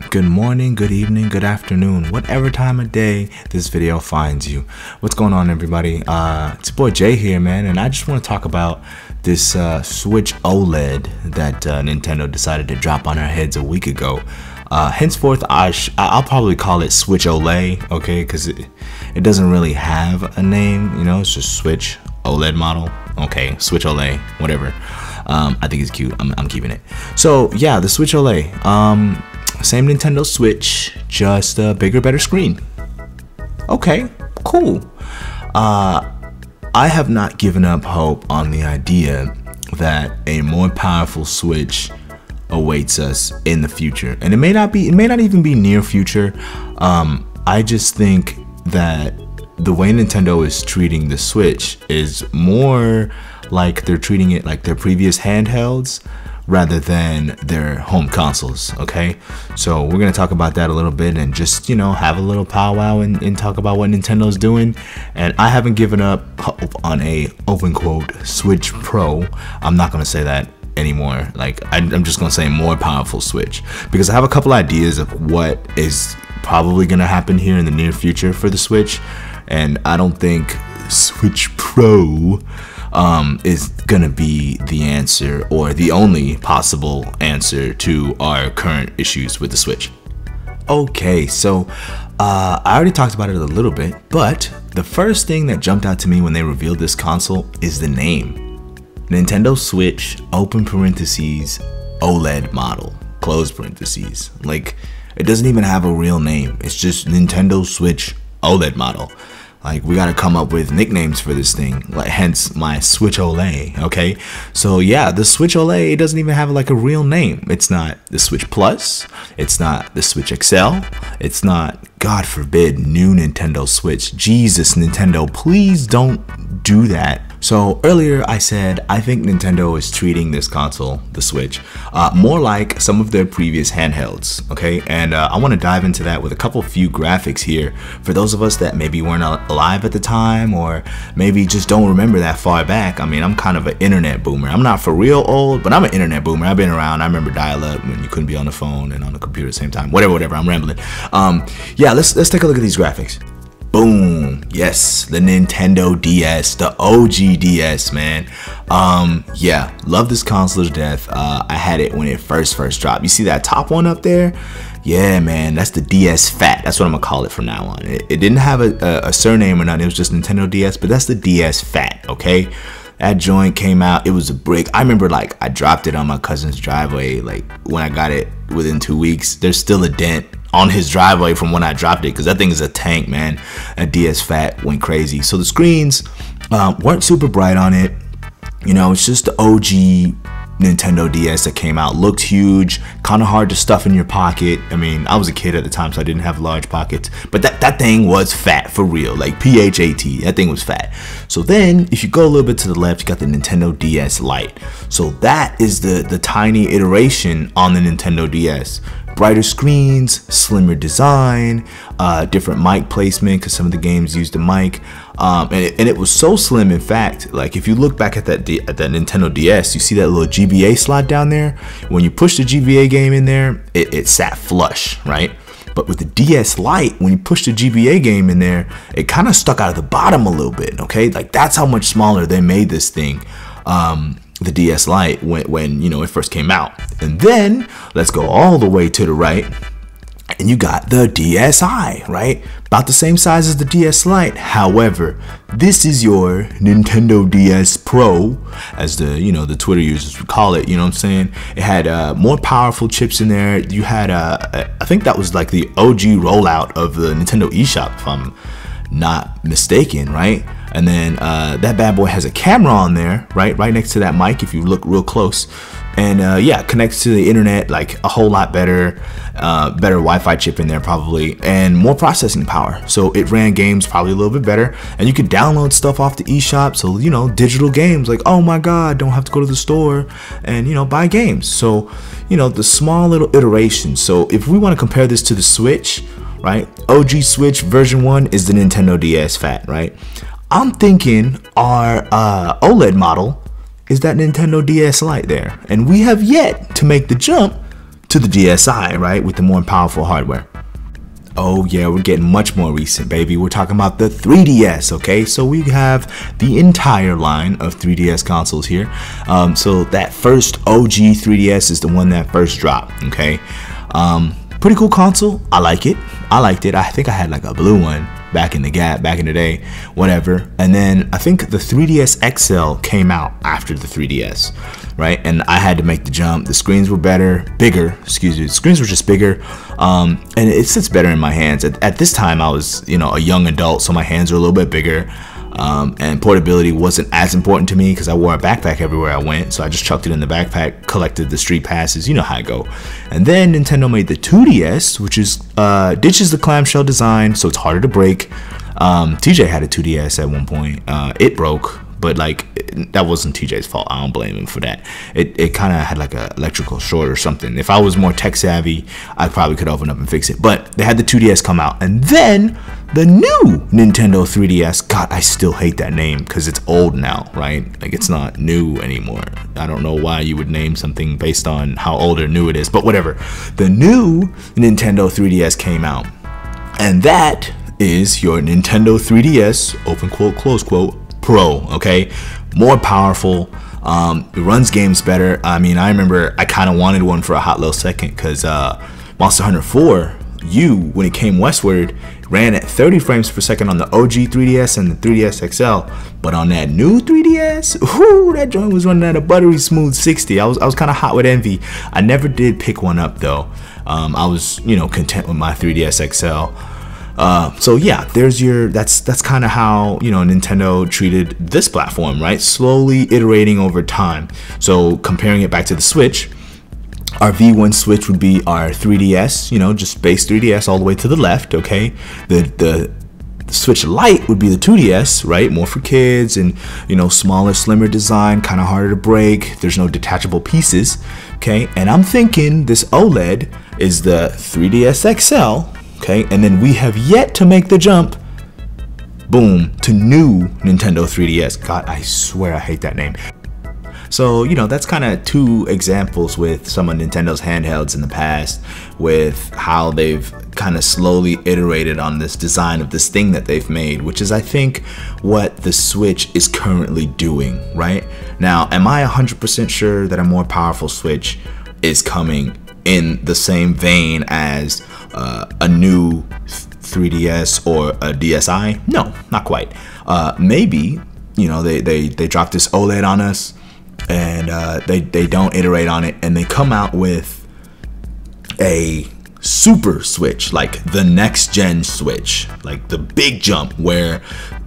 good morning, good evening, good afternoon, whatever time of day this video finds you. What's going on, everybody? It's your boy Jay here, man, and I just want to talk about this Switch OLED that Nintendo decided to drop on our heads a week ago. Henceforth, I'll probably call it Switch OLED, okay, because it doesn't really have a name, you know, it's just Switch OLED model. Okay, Switch OLED, whatever. I think it's cute. I'm keeping it. So yeah, the Switch OLED. Same Nintendo Switch, just a bigger, better screen. Okay, cool. I have not given up hope on the idea that a more powerful Switch awaits us in the future, and it may not even be near future. I just think that the way Nintendo is treating the Switch is more like they're treating it like their previous handhelds rather than their home consoles. Okay, so we're gonna talk about that a little bit and just, you know, have a little powwow and talk about what Nintendo's doing. And I haven't given up hope on a open quote Switch Pro. I'm not gonna say that anymore. Like I'm just gonna say more powerful Switch, because I have a couple ideas of what is probably gonna happen here in the near future for the Switch, and I don't think Switch Pro is gonna be the answer or the only possible answer to our current issues with the Switch. Okay, so I already talked about it a little bit, but the first thing that jumped out to me when they revealed this console is the name. Nintendo Switch, open parentheses, OLED model, close parentheses. Like, it doesn't even have a real name. It's just Nintendo Switch OLED model. Like, we gotta come up with nicknames for this thing, like hence my Switch OLED. Okay, so yeah, the Switch OLED, it doesn't even have like a real name. It's not the Switch Plus, it's not the Switch XL, it's not, God forbid, new Nintendo Switch. Jesus, Nintendo, please don't do that. So earlier I said I think Nintendo is treating this console, the Switch, more like some of their previous handhelds, okay? And I want to dive into that with a few graphics here for those of us that maybe weren't alive at the time, or maybe just don't remember that far back. I mean, I'm kind of an internet boomer. I'm not for real old, but I'm an internet boomer. I've been around. I remember dial-up when you couldn't be on the phone and on the computer at the same time. Whatever, I'm rambling. Yeah, let's take a look at these graphics. Boom, yes, the Nintendo DS, the OG DS, man. Yeah, love this console to death. I had it when it first dropped. You see that top one up there? Yeah, man, that's the DS Fat. That's what I'm gonna call it from now on. It didn't have a surname or nothing. It was just Nintendo DS, but that's the DS Fat, okay? That joint came out, it was a brick. I remember, like, I dropped it on my cousin's driveway, like, when I got it within 2 weeks. There's still a dent on his driveway from when I dropped it, because that thing is a tank, man. A DS Fat went crazy. So the screens weren't super bright on it. You know, it's just the OG Nintendo DS that came out. Looked huge, kind of hard to stuff in your pocket. I mean, I was a kid at the time, so I didn't have large pockets, but that thing was fat for real, like PHAT. That thing was fat. So then if you go a little bit to the left, you got the Nintendo DS Lite. So that is the tiny iteration on the Nintendo DS. Brighter screens, slimmer design, different mic placement, because some of the games used a mic, and it was so slim. In fact, like, if you look back at that Nintendo DS, you see that little GBA slot down there. When you push the GBA game in there, it sat flush, right? But with the DS Lite, when you push the GBA game in there, it kind of stuck out of the bottom a little bit. Okay, like, that's how much smaller they made this thing. The DS Lite when you know, it first came out. And then let's go all the way to the right, and you got the DSi, right? About the same size as the DS Lite. However, this is your Nintendo DS Pro, as the, you know, the Twitter users would call it. You know what I'm saying? It had more powerful chips in there. You had I think that was like the OG rollout of the Nintendo eShop, if I'm not mistaken, right? And then that bad boy has a camera on there, right next to that mic if you look real close. And yeah, connects to the internet like a whole lot better. Better Wi-Fi chip in there probably, and more processing power, so it ran games probably a little bit better. And you could download stuff off the eShop, so, you know, digital games, like, oh my god, don't have to go to the store and, you know, buy games. So, you know, the small little iterations. So if we want to compare this to the Switch, right, OG Switch version 1 is the Nintendo DS Fat, right? I'm thinking our OLED model is that Nintendo DS Lite there, and we have yet to make the jump to the DSi, right, with the more powerful hardware. Oh yeah, we're getting much more recent, baby. We're talking about the 3DS, okay? So we have the entire line of 3DS consoles here. So that first OG 3DS is the one that first dropped, okay? Pretty cool console. I like it. I liked it. I think I had like a blue one back in the day, whatever. And then I think the 3DS XL came out after the 3DS, right? And I had to make the jump. The screens were bigger, excuse me. The screens were just bigger, and it sits better in my hands. At this time, I was, you know, a young adult, so my hands were a little bit bigger. And portability wasn't as important to me because I wore a backpack everywhere I went, so I just chucked it in the backpack, collected the street passes, you know how I go. And then Nintendo made the 2DS, which is ditches the clamshell design, so it's harder to break. TJ had a 2DS at one point. It broke, but like that wasn't TJ's fault. I don't blame him for that. It kind of had like a electrical short or something. If I was more tech savvy, I probably could open up and fix it. But they had the 2DS come out, and then the new Nintendo 3DS. God, I still hate that name because it's old now, right? Like it's not new anymore. I don't know why you would name something based on how old or new it is, but whatever. The new Nintendo 3DS came out, and that is your Nintendo 3DS, open quote, close quote, Pro, okay? More powerful, it runs games better. I mean, I remember I kind of wanted one for a hot little second because Monster Hunter 4 U, when it came westward, ran at 30 frames per second on the OG 3DS and the 3DS XL, but on that new 3DS, whoo, that joint was running at a buttery smooth 60. I was kind of hot with envy. I never did pick one up though. I was, you know, content with my 3DS XL. So yeah, there's your, that's kind of how, you know, Nintendo treated this platform, right? Slowly iterating over time. So comparing it back to the Switch, our V1 Switch would be our 3DS, you know, just base 3DS all the way to the left, okay? The Switch Lite would be the 2DS, right? More for kids and, you know, smaller, slimmer design, kind of harder to break. There's no detachable pieces, okay? And I'm thinking this OLED is the 3DS XL, okay? And then we have yet to make the jump, boom, to new Nintendo 3DS. God, I swear I hate that name. So, you know, that's kind of two examples with some of Nintendo's handhelds in the past, with how they've kind of slowly iterated on this design of this thing that they've made, which is, I think, what the Switch is currently doing, right? Now, am I 100% sure that a more powerful Switch is coming in the same vein as a new 3DS or a DSi? No, not quite. Maybe, you know, they dropped this OLED on us, and they don't iterate on it, and they come out with a super Switch, like the next gen Switch, like the big jump where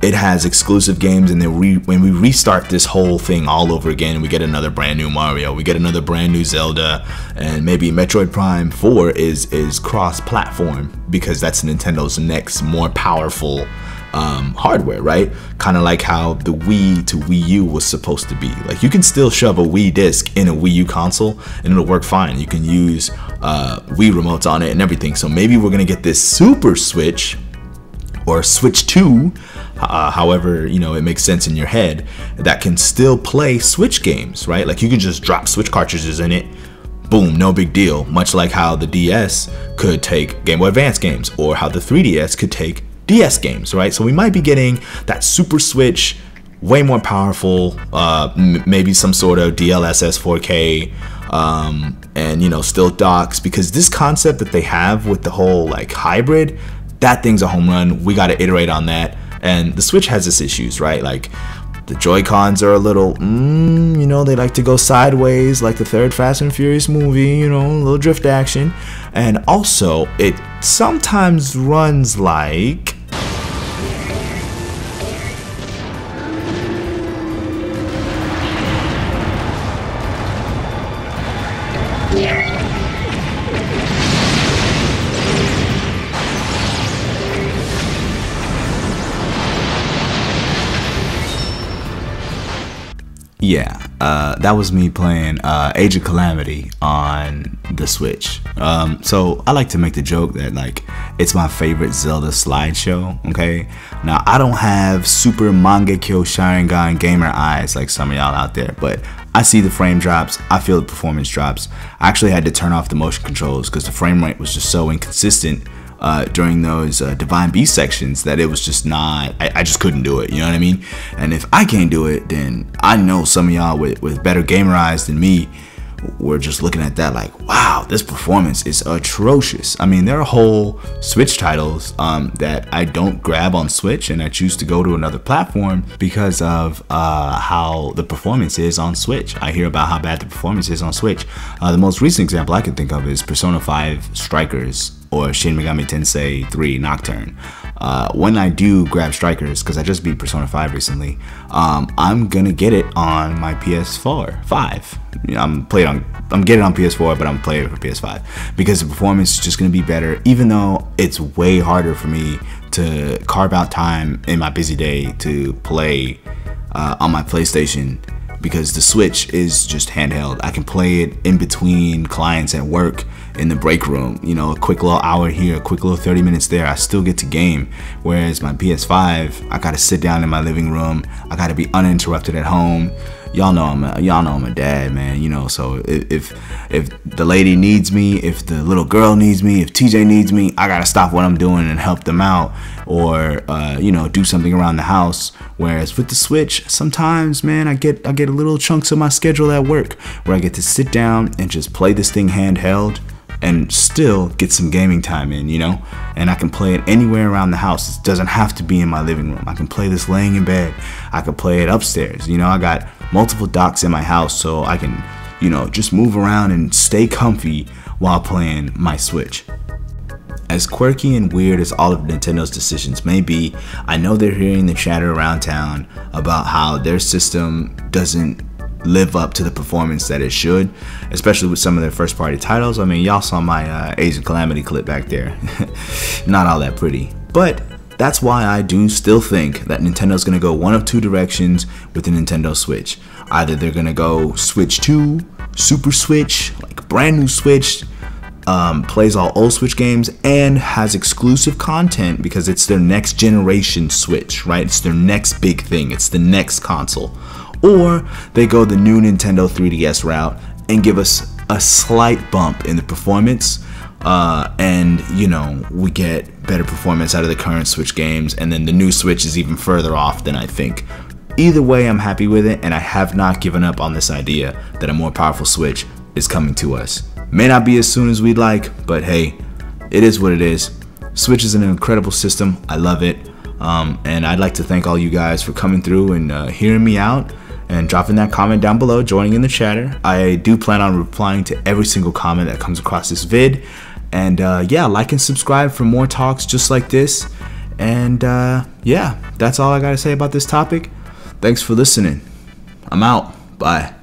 it has exclusive games, and then when we restart this whole thing all over again, we get another brand new Mario, we get another brand new Zelda, and maybe Metroid Prime 4 is cross-platform because that's Nintendo's next more powerful hardware, right? Kind of like how the Wii to Wii U was supposed to be. Like, you can still shove a Wii disc in a Wii U console and it'll work fine. You can use Wii remotes on it and everything. So maybe we're gonna get this Super Switch or Switch 2, however, you know, it makes sense in your head, that can still play Switch games, right? Like, you can just drop Switch cartridges in it, boom, no big deal. Much like how the DS could take Game Boy Advance games, or how the 3DS could take DS games, right? So we might be getting that Super Switch, way more powerful, maybe some sort of DLSS 4K, and, you know, still docks, because this concept that they have with the whole like hybrid, that thing's a home run. We got to iterate on that. And the Switch has its issues, right? Like, the Joy-Cons are a little, you know, they like to go sideways like the third Fast and Furious movie, you know, a little drift action. And also, it sometimes runs like... Yeah, that was me playing Age of Calamity on the Switch. So I like to make the joke that, like, it's my favorite Zelda slideshow, okay? Now, I don't have super Mangekyo Sharingan gamer eyes like some of y'all out there, but I see the frame drops, I feel the performance drops. I actually had to turn off the motion controls because the frame rate was just so inconsistent during those Divine Beast sections that it was just not, I just couldn't do it, you know what I mean? And if I can't do it, then I know some of y'all with better gamer eyes than me were just looking at that like, wow, this performance is atrocious. I mean, there are whole Switch titles that I don't grab on Switch, and I choose to go to another platform because of how the performance is on Switch. I hear about how bad the performance is on Switch. The most recent example I can think of is Persona 5 Strikers or Shin Megami Tensei 3 Nocturne. When I do grab Strikers, because I just beat Persona 5 recently, I'm gonna get it on my PS4 5. You know, I'm getting it on PS4, but I'm playing it for PS5 because the performance is just gonna be better, even though it's way harder for me to carve out time in my busy day to play on my PlayStation, because the Switch is just handheld. I can play it in between clients at work, in the break room, you know, a quick little hour here, a quick little 30 minutes there, I still get to game. Whereas my PS5, I gotta sit down in my living room, I gotta be uninterrupted at home. Y'all know I'm a dad, man, you know, so if the lady needs me, if the little girl needs me, if TJ needs me, I gotta stop what I'm doing and help them out, or you know, do something around the house. Whereas with the Switch, sometimes, man, I get little chunks of my schedule at work where I get to sit down and just play this thing handheld and still get some gaming time in, you know, and I can play it anywhere around the house. It doesn't have to be in my living room. I can play this laying in bed. I can play it upstairs. You know, I got multiple docks in my house, so I can, you know, just move around and stay comfy while playing my Switch. As quirky and weird as all of Nintendo's decisions may be, I know they're hearing the chatter around town about how their system doesn't live up to the performance that it should, especially with some of their first party titles. I mean, y'all saw my Asian Calamity clip back there. Not all that pretty, but that's why I do still think that Nintendo's gonna go one of two directions with the Nintendo Switch. Either they're gonna go Switch 2, Super Switch, like brand new Switch, plays all old Switch games and has exclusive content because it's their next generation Switch, right? It's their next big thing, it's the next console. Or they go the new Nintendo 3DS route and give us a slight bump in the performance, and you know, we get better performance out of the current Switch games, and then the new Switch is even further off than I think. Either way, I'm happy with it, and I have not given up on this idea that a more powerful Switch is coming to us. May not be as soon as we'd like, but hey, it is what it is. Switch is an incredible system. I love it, and I'd like to thank all you guys for coming through and hearing me out and dropping that comment down below, joining in the chatter. I do plan on replying to every single comment that comes across this vid. And yeah, like and subscribe for more talks just like this. And yeah, that's all I gotta say about this topic. Thanks for listening. I'm out. Bye.